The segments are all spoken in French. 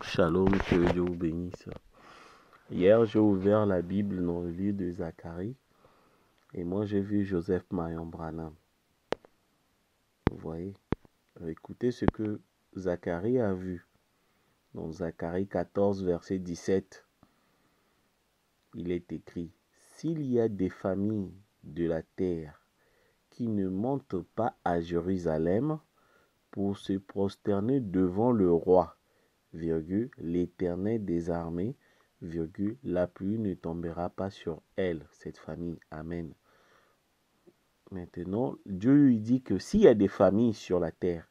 Shalom, que Dieu vous bénisse. Hier, j'ai ouvert la Bible dans le livre de Zacharie et moi j'ai vu Joseph Marion Branham. Vous voyez, écoutez ce que Zacharie a vu dans Zacharie 14, verset 17. Il est écrit: s'il y a des familles de la terre qui ne montent pas à Jérusalem pour se prosterner devant le roi, l'Éternel des armées, la pluie ne tombera pas sur elle, cette famille. Amen. Maintenant, Dieu lui dit que s'il y a des familles sur la terre,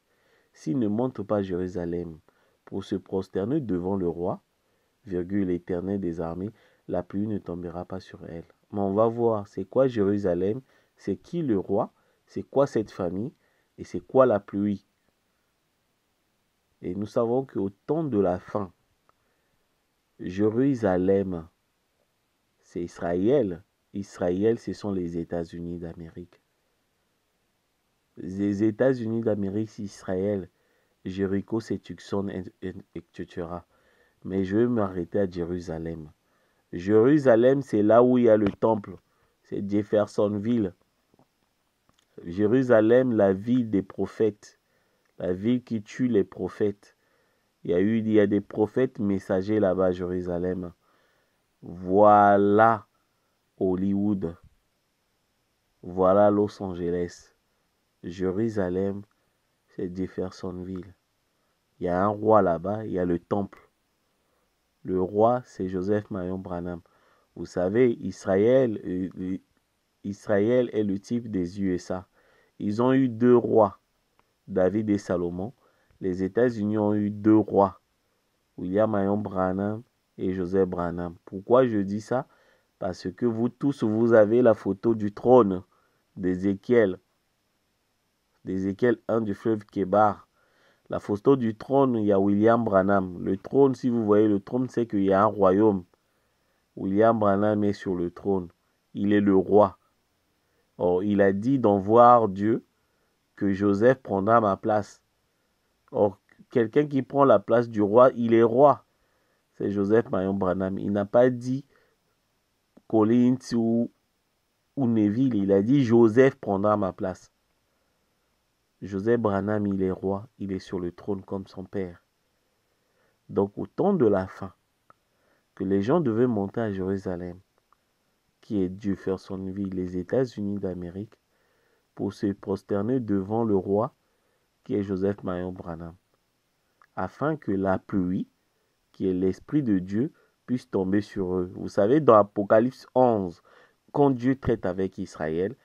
s'ils ne montent pas à Jérusalem pour se prosterner devant le roi, l'Éternel des armées, la pluie ne tombera pas sur elle. Mais on va voir, c'est quoi Jérusalem, c'est qui le roi, c'est quoi cette famille, et c'est quoi la pluie. Et nous savons qu'au temps de la fin, Jérusalem, c'est Israël. Israël, ce sont les États-Unis d'Amérique. Les États-Unis d'Amérique, c'est Israël. Jéricho, c'est Tucson, etc. Mais je vais m'arrêter à Jérusalem. Jérusalem, c'est là où il y a le temple. C'est Jeffersonville. Jérusalem, la ville des prophètes. La ville qui tue les prophètes. Il y a des prophètes messagers là-bas à Jérusalem. Voilà Hollywood. Voilà Los Angeles. Jérusalem, c'est Jeffersonville. Il y a un roi là-bas, il y a le temple. Le roi, c'est Joseph Marion Branham. Vous savez, Israël est le type des USA. Ils ont eu deux rois, David et Salomon. Les États-Unis ont eu deux rois, William Marion Branham et Joseph Branham. Pourquoi je dis ça? Parce que vous tous, vous avez la photo du trône d'Ézéchiel 1 du fleuve Kébar. La photo du trône, il y a William Branham. Le trône, si vous voyez le trône, c'est qu'il y a un royaume. William Branham est sur le trône. Il est le roi. Or, il a dit d'en voir Dieu que Joseph prendra ma place. Or, quelqu'un qui prend la place du roi, il est roi. C'est Joseph Marion Branham. Il n'a pas dit Collins ou Neville. Il a dit Joseph prendra ma place. Joseph Branham, il est roi. Il est sur le trône comme son père. Donc, au temps de la fin, que les gens devaient monter à Jérusalem, qui est Jeffersonville, les États-Unis d'Amérique, pour se prosterner devant le roi, qui est Joseph Marion Branham, afin que la pluie, qui est l'Esprit de Dieu, puisse tomber sur eux. Vous savez, dans Apocalypse 11, quand Dieu traite avec Israël,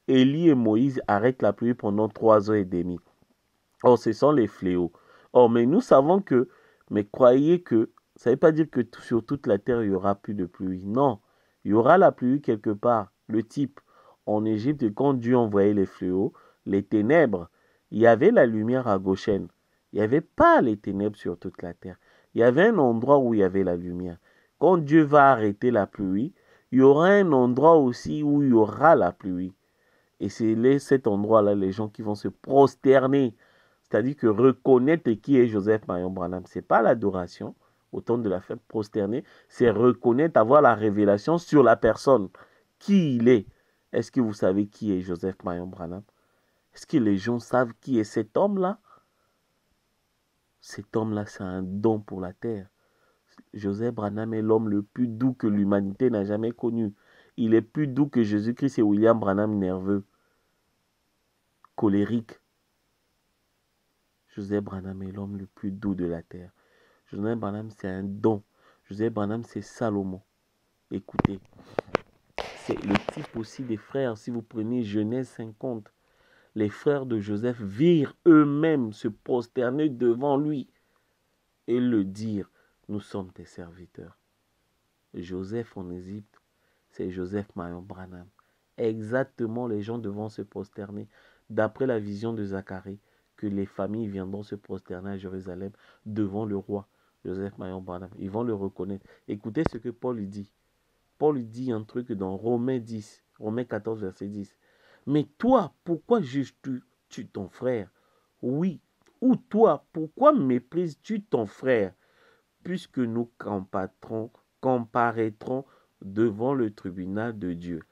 Élie et Moïse arrêtent la pluie pendant 3 ans et demi. Or, ce sont les fléaux. Or, mais nous savons que, mais croyez que, ça ne veut pas dire que sur toute la terre, il n'y aura plus de pluie. Non, il y aura la pluie quelque part. Le type, en Égypte, quand Dieu envoyait les fléaux, les ténèbres, il y avait la lumière à Goshen. Il n'y avait pas les ténèbres sur toute la terre. Il y avait un endroit où il y avait la lumière. Quand Dieu va arrêter la pluie, il y aura un endroit aussi où il y aura la pluie. Et c'est cet endroit-là, les gens qui vont se prosterner. C'est-à-dire que reconnaître qui est Joseph Marion Branham, ce n'est pas l'adoration au temps de la fête prosternée, c'est reconnaître, avoir la révélation sur la personne, qui il est. Est-ce que vous savez qui est Joseph Marion Branham? Est-ce que les gens savent qui est cet homme-là? Cet homme-là, c'est un don pour la terre. Joseph Branham est l'homme le plus doux que l'humanité n'a jamais connu. Il est plus doux que Jésus-Christ et William Branham nerveux, colérique. Joseph Branham est l'homme le plus doux de la terre. Joseph Branham, c'est un don. Joseph Branham, c'est Salomon. Écoutez, c'est le type aussi des frères. Si vous prenez Genèse 50, les frères de Joseph virent eux-mêmes se prosterner devant lui et le dire, nous sommes tes serviteurs. Joseph en Égypte, c'est Joseph Marion Branham. Exactement, les gens devront se prosterner. D'après la vision de Zacharie, que les familles viendront se prosterner à Jérusalem devant le roi Joseph Marion Branham. Ils vont le reconnaître. Écoutez ce que Paul lui dit. Paul lui dit un truc dans Romains 14, verset 10. Mais toi, pourquoi juges-tu ton frère? Oui. Ou toi, pourquoi méprises-tu ton frère? puisque nous comparaîtrons devant le tribunal de Dieu.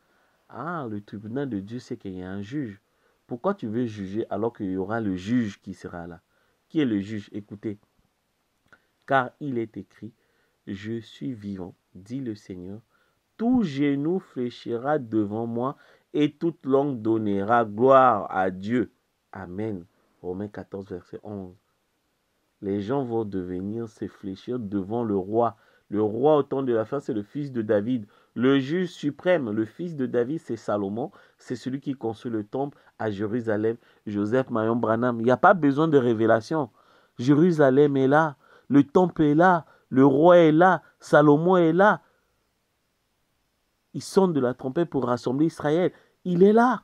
Ah, le tribunal de Dieu, c'est qu'il y a un juge. Pourquoi tu veux juger alors qu'il y aura le juge qui sera là? Qui est le juge? Écoutez. Car il est écrit, je suis vivant, dit le Seigneur, tout genou fléchira devant moi et toute langue donnera gloire à Dieu. Amen. Romains 14, verset 11. Les gens vont devenir se fléchir devant le roi. Le roi au temps de la fin, c'est le fils de David. Le juge suprême, le fils de David, c'est Salomon. C'est celui qui construit le temple à Jérusalem. Joseph Mayon Branham. Il n'y a pas besoin de révélation. Jérusalem est là. Le temple est là. Le roi est là. Salomon est là. Il sonne de la trompette pour rassembler Israël. Il est là.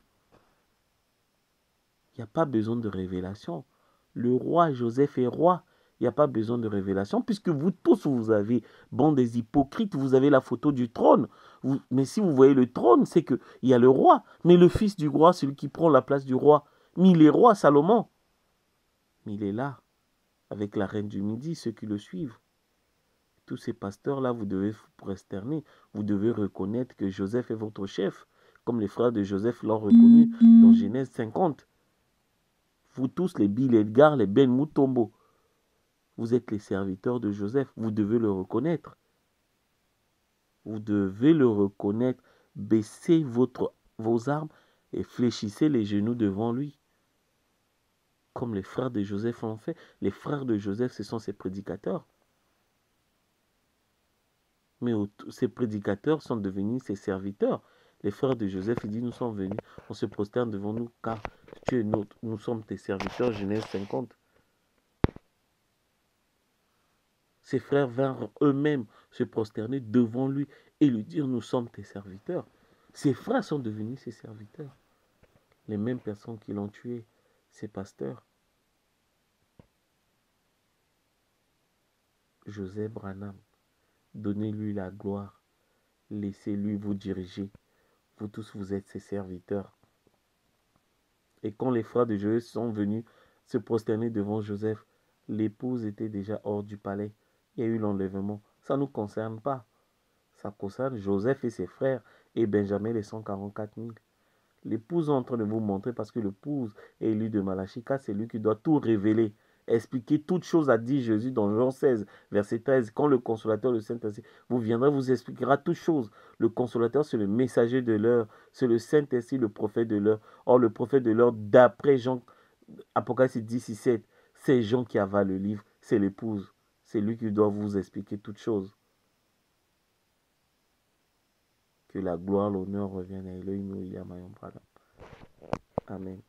Il n'y a pas besoin de révélation. Le roi Joseph est roi. Il n'y a pas besoin de révélation, puisque vous tous, vous avez, bon, des hypocrites, vous avez la photo du trône. Mais si vous voyez le trône, c'est qu'il y a le roi. Mais le fils du roi, celui qui prend la place du roi. Mais il est roi, Salomon. Mais il est là, avec la reine du Midi, ceux qui le suivent. Tous ces pasteurs-là, vous devez vous prosterner. Vous devez reconnaître que Joseph est votre chef, comme les frères de Joseph l'ont reconnu dans Genèse 50. Vous tous, les Bill Edgar, les Ben Mutombo, vous êtes les serviteurs de Joseph. Vous devez le reconnaître. Vous devez le reconnaître. Baissez vos armes et fléchissez les genoux devant lui. Comme les frères de Joseph l'ont fait. Les frères de Joseph, ce sont ses prédicateurs. Mais ces prédicateurs sont devenus ses serviteurs. Les frères de Joseph, ils disent, nous sommes venus, on se prosterne devant nous, car tu es nôtre, nous sommes tes serviteurs, Genèse 50. Ses frères vinrent eux-mêmes se prosterner devant lui et lui dire, nous sommes tes serviteurs. Ses frères sont devenus ses serviteurs. Les mêmes personnes qui l'ont tué, ses pasteurs. Joseph Branham, donnez-lui la gloire. Laissez-lui vous diriger. Vous tous, vous êtes ses serviteurs. Et quand les frères de Joseph sont venus se prosterner devant Joseph, l'épouse était déjà hors du palais. Il y a eu l'enlèvement. Ça ne nous concerne pas. Ça concerne Joseph et ses frères et Benjamin les 144 000. L'épouse est en train de vous montrer parce que l'épouse est élue de Malachie, car c'est lui qui doit tout révéler. Expliquer toutes choses a dit Jésus dans Jean 16, verset 13. Quand le consolateur, le Saint-Esprit, vous viendra, vous expliquera toutes choses. Le consolateur, c'est le messager de l'heure. C'est le Saint-Esprit, le prophète de l'heure. Or, le prophète de l'heure, d'après Jean, Apocalypse 10, 7, c'est Jean qui avalent le livre. C'est l'épouse. C'est lui qui doit vous expliquer toutes choses. Que la gloire, l'honneur reviennent à Elohim, William Mayon Branham. Amen.